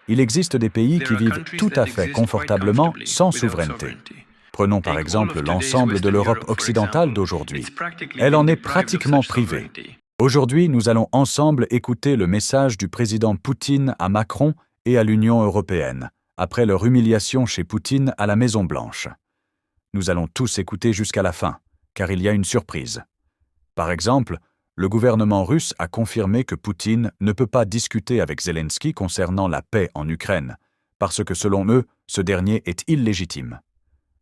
Il existe des pays qui vivent tout à fait confortablement sans souveraineté. Prenons par exemple l'ensemble de l'Europe occidentale d'aujourd'hui. Elle en est pratiquement privée. Aujourd'hui, nous allons ensemble écouter le message du président Poutine à Macron et à l'Union européenne, après leur humiliation chez Poutine à la Maison-Blanche. Nous allons tous écouter jusqu'à la fin, car il y a une surprise. Par exemple, le gouvernement russe a confirmé que Poutine ne peut pas discuter avec Zelensky concernant la paix en Ukraine, parce que selon eux, ce dernier est illégitime.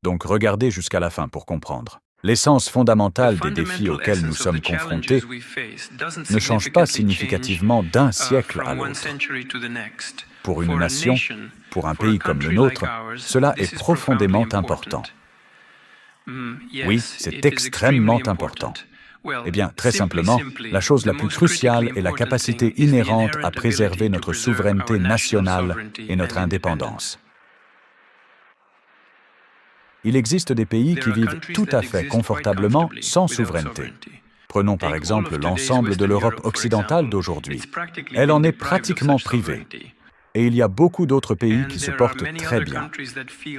Donc regardez jusqu'à la fin pour comprendre. L'essence fondamentale des défis auxquels nous sommes confrontés ne change pas significativement d'un siècle à l'autre. Pour une nation, pour un pays comme le nôtre, cela est profondément important. Oui, c'est extrêmement important. Eh bien, très simplement, la chose la plus cruciale est la capacité inhérente à préserver notre souveraineté nationale et notre indépendance. Il existe des pays qui vivent tout à fait confortablement sans souveraineté. Prenons par exemple l'ensemble de l'Europe occidentale d'aujourd'hui. Elle en est pratiquement privée. Et il y a beaucoup d'autres pays qui se portent très bien.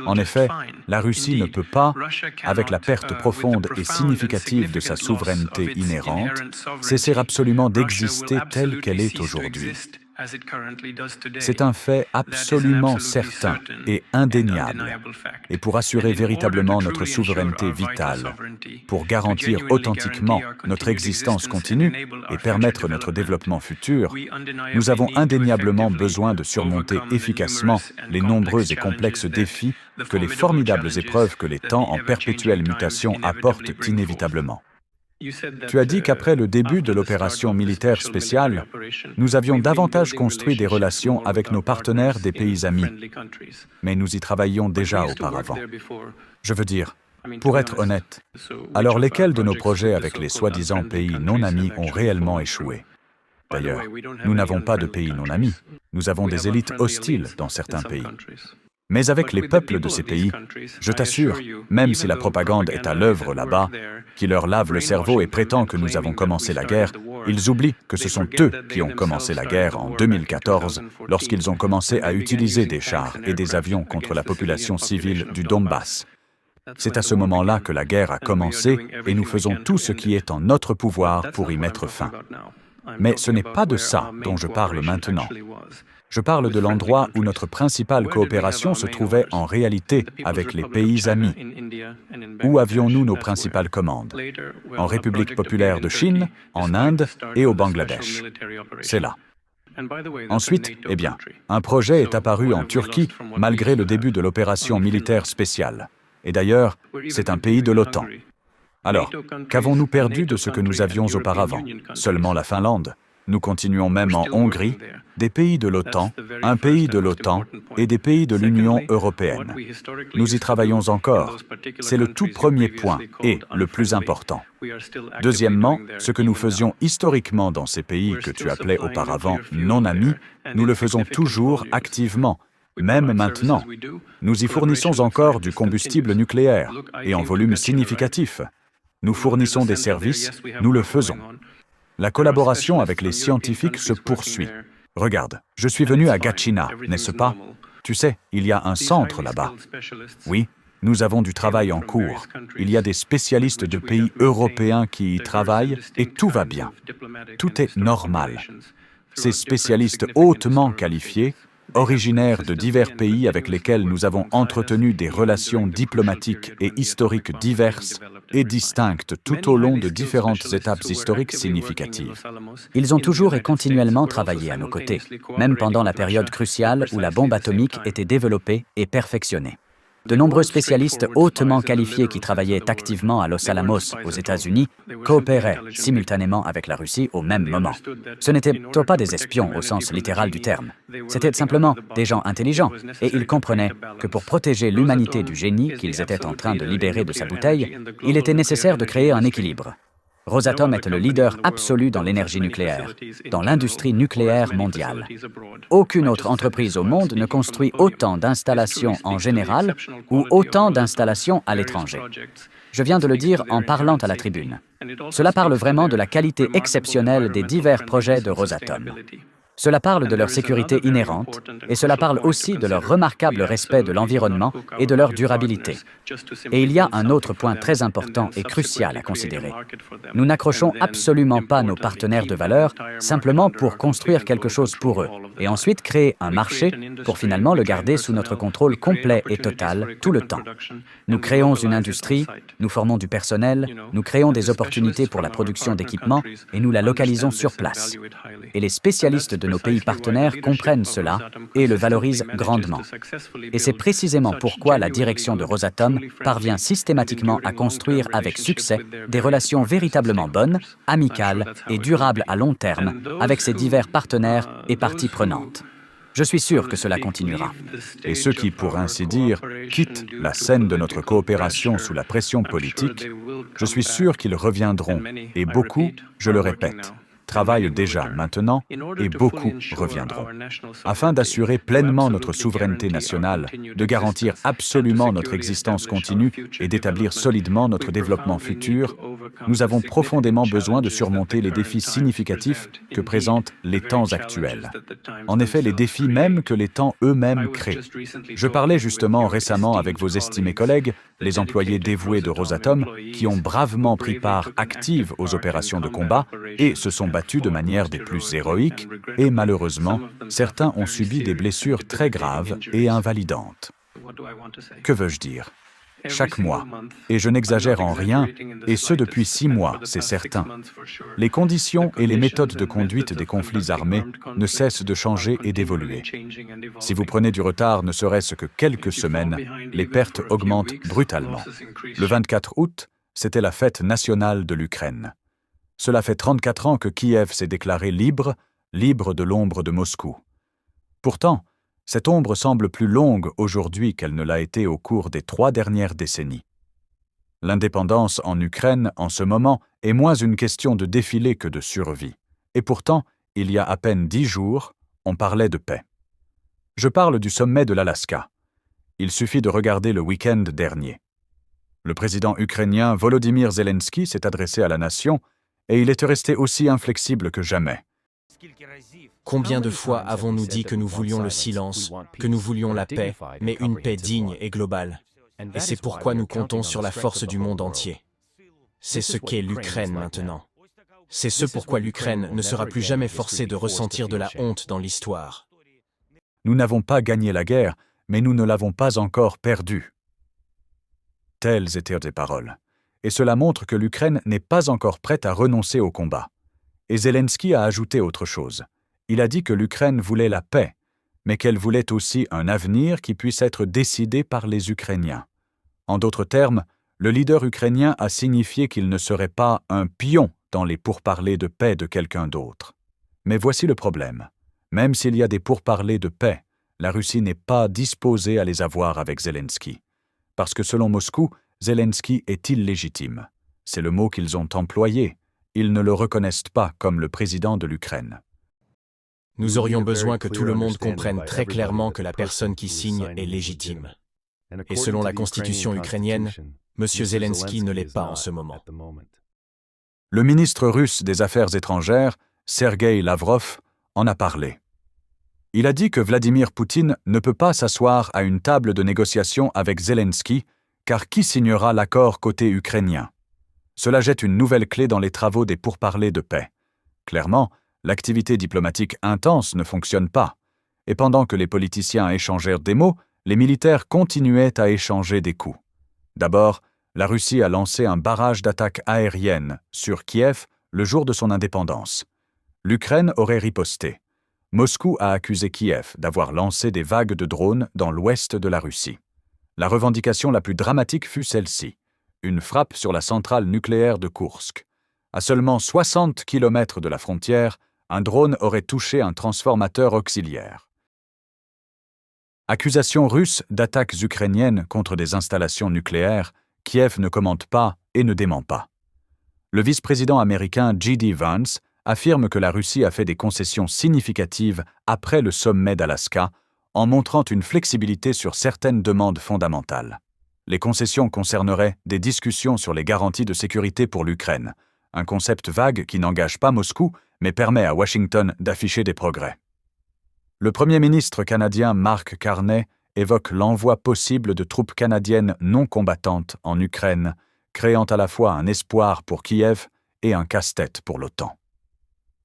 En effet, la Russie ne peut pas, avec la perte profonde et significative de sa souveraineté inhérente, cesser absolument d'exister telle qu'elle est aujourd'hui. C'est un fait absolument certain et indéniable. Et pour assurer véritablement notre souveraineté vitale, pour garantir authentiquement notre existence continue et permettre notre développement futur, nous avons indéniablement besoin de surmonter efficacement les nombreux et complexes défis que les formidables épreuves que les temps en perpétuelle mutation apportent inévitablement. Tu as dit qu'après le début de l'opération militaire spéciale, nous avions davantage construit des relations avec nos partenaires des pays amis, mais nous y travaillions déjà auparavant. Je veux dire, pour être honnête, alors lesquels de nos projets avec les soi-disant pays non amis ont réellement échoué? D'ailleurs, nous n'avons pas de pays non amis, nous avons des élites hostiles dans certains pays. Mais avec les peuples de ces pays, je t'assure, même si la propagande est à l'œuvre là-bas, qui leur lave le cerveau et prétend que nous avons commencé la guerre, ils oublient que ce sont eux qui ont commencé la guerre en 2014, lorsqu'ils ont commencé à utiliser des chars et des avions contre la population civile du Donbass. C'est à ce moment-là que la guerre a commencé et nous faisons tout ce qui est en notre pouvoir pour y mettre fin. Mais ce n'est pas de ça dont je parle maintenant. Je parle de l'endroit où notre principale coopération se trouvait en réalité avec les pays amis. Où avions-nous nos principales commandes? En République populaire de Chine, en Inde et au Bangladesh. C'est là. Ensuite, eh bien, un projet est apparu en Turquie malgré le début de l'opération militaire spéciale. Et d'ailleurs, c'est un pays de l'OTAN. Alors, qu'avons-nous perdu de ce que nous avions auparavant? Seulement la Finlande. Nous continuons même en Hongrie, des pays de l'OTAN, un pays de l'OTAN et des pays de l'Union européenne. Nous y travaillons encore. C'est le tout premier point et le plus important. Deuxièmement, ce que nous faisions historiquement dans ces pays que tu appelais auparavant non amis, nous le faisons toujours activement, même maintenant. Nous y fournissons encore du combustible nucléaire et en volume significatif. Nous fournissons des services, nous le faisons. La collaboration avec les scientifiques se poursuit. Regarde, je suis venu à Gatchina, n'est-ce pas? Tu sais, il y a un centre là-bas. Oui, nous avons du travail en cours. Il y a des spécialistes de pays européens qui y travaillent et tout va bien. Tout est normal. Ces spécialistes hautement qualifiés, originaires de divers pays avec lesquels nous avons entretenu des relations diplomatiques et historiques diverses et distinctes tout au long de différentes étapes historiques significatives. Ils ont toujours et continuellement travaillé à nos côtés, même pendant la période cruciale où la bombe atomique était développée et perfectionnée. De nombreux spécialistes hautement qualifiés qui travaillaient activement à Los Alamos, aux États-Unis, coopéraient simultanément avec la Russie au même moment. Ce n'étaient pas des espions au sens littéral du terme. C'étaient simplement des gens intelligents, et ils comprenaient que pour protéger l'humanité du génie qu'ils étaient en train de libérer de sa bouteille, il était nécessaire de créer un équilibre. Rosatom est le leader absolu dans l'énergie nucléaire, dans l'industrie nucléaire mondiale. Aucune autre entreprise au monde ne construit autant d'installations en général ou autant d'installations à l'étranger. Je viens de le dire en parlant à la tribune. Cela parle vraiment de la qualité exceptionnelle des divers projets de Rosatom. Cela parle de leur sécurité inhérente, et cela parle aussi de leur remarquable respect de l'environnement et de leur durabilité. Et il y a un autre point très important et crucial à considérer. Nous n'accrochons absolument pas nos partenaires de valeur simplement pour construire quelque chose pour eux, et ensuite créer un marché pour finalement le garder sous notre contrôle complet et total tout le temps. Nous créons une industrie, nous formons du personnel, nous créons des opportunités pour la production d'équipements et nous la localisons sur place. Et les spécialistes de nos pays partenaires comprennent cela et le valorisent grandement. Et c'est précisément pourquoi la direction de Rosatom parvient systématiquement à construire avec succès des relations véritablement bonnes, amicales et durables à long terme avec ses divers partenaires et parties prenantes. Je suis sûr que cela continuera. Et ceux qui, pour ainsi dire, quittent la scène de notre coopération sous la pression politique, je suis sûr qu'ils reviendront, et beaucoup, je le répète, travaillent déjà maintenant et beaucoup reviendront. Afin d'assurer pleinement notre souveraineté nationale, de garantir absolument notre existence continue et d'établir solidement notre développement futur, nous avons profondément besoin de surmonter les défis significatifs que présentent les temps actuels. En effet, les défis même que les temps eux-mêmes créent. Je parlais justement récemment avec vos estimés collègues, les employés dévoués de Rosatom, qui ont bravement pris part active aux opérations de combat et se sont battus de manière des plus héroïques, et malheureusement, certains ont subi des blessures très graves et invalidantes. Que veux-je dire ? Chaque mois, et je n'exagère en rien, et ce depuis 6 mois, c'est certain, les conditions et les méthodes de conduite des conflits armés ne cessent de changer et d'évoluer. Si vous prenez du retard ne serait-ce que quelques semaines, les pertes augmentent brutalement. Le 24 août, c'était la fête nationale de l'Ukraine. Cela fait 34 ans que Kiev s'est déclaré libre, libre de l'ombre de Moscou. Pourtant, cette ombre semble plus longue aujourd'hui qu'elle ne l'a été au cours des 3 dernières décennies. L'indépendance en Ukraine, en ce moment, est moins une question de défilé que de survie. Et pourtant, il y a à peine 10 jours, on parlait de paix. Je parle du sommet de l'Alaska. Il suffit de regarder le week-end dernier. Le président ukrainien Volodymyr Zelensky s'est adressé à la nation et il était resté aussi inflexible que jamais. Combien de fois avons-nous dit que nous voulions le silence, que nous voulions la paix, mais une paix digne et globale? Et c'est pourquoi nous comptons sur la force du monde entier. C'est ce qu'est l'Ukraine maintenant. C'est ce pourquoi l'Ukraine ne sera plus jamais forcée de ressentir de la honte dans l'histoire. Nous n'avons pas gagné la guerre, mais nous ne l'avons pas encore perdue. Telles étaient des paroles. Et cela montre que l'Ukraine n'est pas encore prête à renoncer au combat. Et Zelensky a ajouté autre chose. Il a dit que l'Ukraine voulait la paix, mais qu'elle voulait aussi un avenir qui puisse être décidé par les Ukrainiens. En d'autres termes, le leader ukrainien a signifié qu'il ne serait pas un pion dans les pourparlers de paix de quelqu'un d'autre. Mais voici le problème. Même s'il y a des pourparlers de paix, la Russie n'est pas disposée à les avoir avec Zelensky. Parce que selon Moscou, Zelensky est illégitime. C'est le mot qu'ils ont employé. Ils ne le reconnaissent pas comme le président de l'Ukraine. Nous aurions besoin que tout le monde comprenne très clairement que la personne qui signe est légitime. Et selon la constitution ukrainienne, M. Zelensky ne l'est pas en ce moment. Le ministre russe des Affaires étrangères, Sergueï Lavrov, en a parlé. Il a dit que Vladimir Poutine ne peut pas s'asseoir à une table de négociation avec Zelensky, car qui signera l'accord côté ukrainien? Cela jette une nouvelle clé dans les travaux des pourparlers de paix. Clairement, l'activité diplomatique intense ne fonctionne pas. Et pendant que les politiciens échangèrent des mots, les militaires continuaient à échanger des coups. D'abord, la Russie a lancé un barrage d'attaques aériennes sur Kiev le jour de son indépendance. L'Ukraine aurait riposté. Moscou a accusé Kiev d'avoir lancé des vagues de drones dans l'ouest de la Russie. La revendication la plus dramatique fut celle-ci, une frappe sur la centrale nucléaire de Koursk. À seulement 60 km de la frontière, un drone aurait touché un transformateur auxiliaire. Accusation russe d'attaques ukrainiennes contre des installations nucléaires, Kiev ne commente pas et ne dément pas. Le vice-président américain J.D. Vance affirme que la Russie a fait des concessions significatives après le sommet d'Alaska, en montrant une flexibilité sur certaines demandes fondamentales. Les concessions concerneraient des discussions sur les garanties de sécurité pour l'Ukraine, un concept vague qui n'engage pas Moscou, mais permet à Washington d'afficher des progrès. Le Premier ministre canadien Mark Carney évoque l'envoi possible de troupes canadiennes non combattantes en Ukraine, créant à la fois un espoir pour Kiev et un casse-tête pour l'OTAN.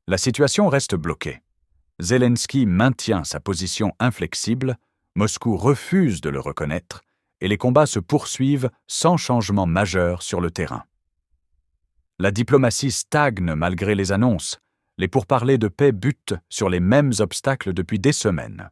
La situation reste bloquée. Zelensky maintient sa position inflexible, Moscou refuse de le reconnaître, et les combats se poursuivent sans changement majeur sur le terrain. La diplomatie stagne malgré les annonces. Les pourparlers de paix butent sur les mêmes obstacles depuis des semaines.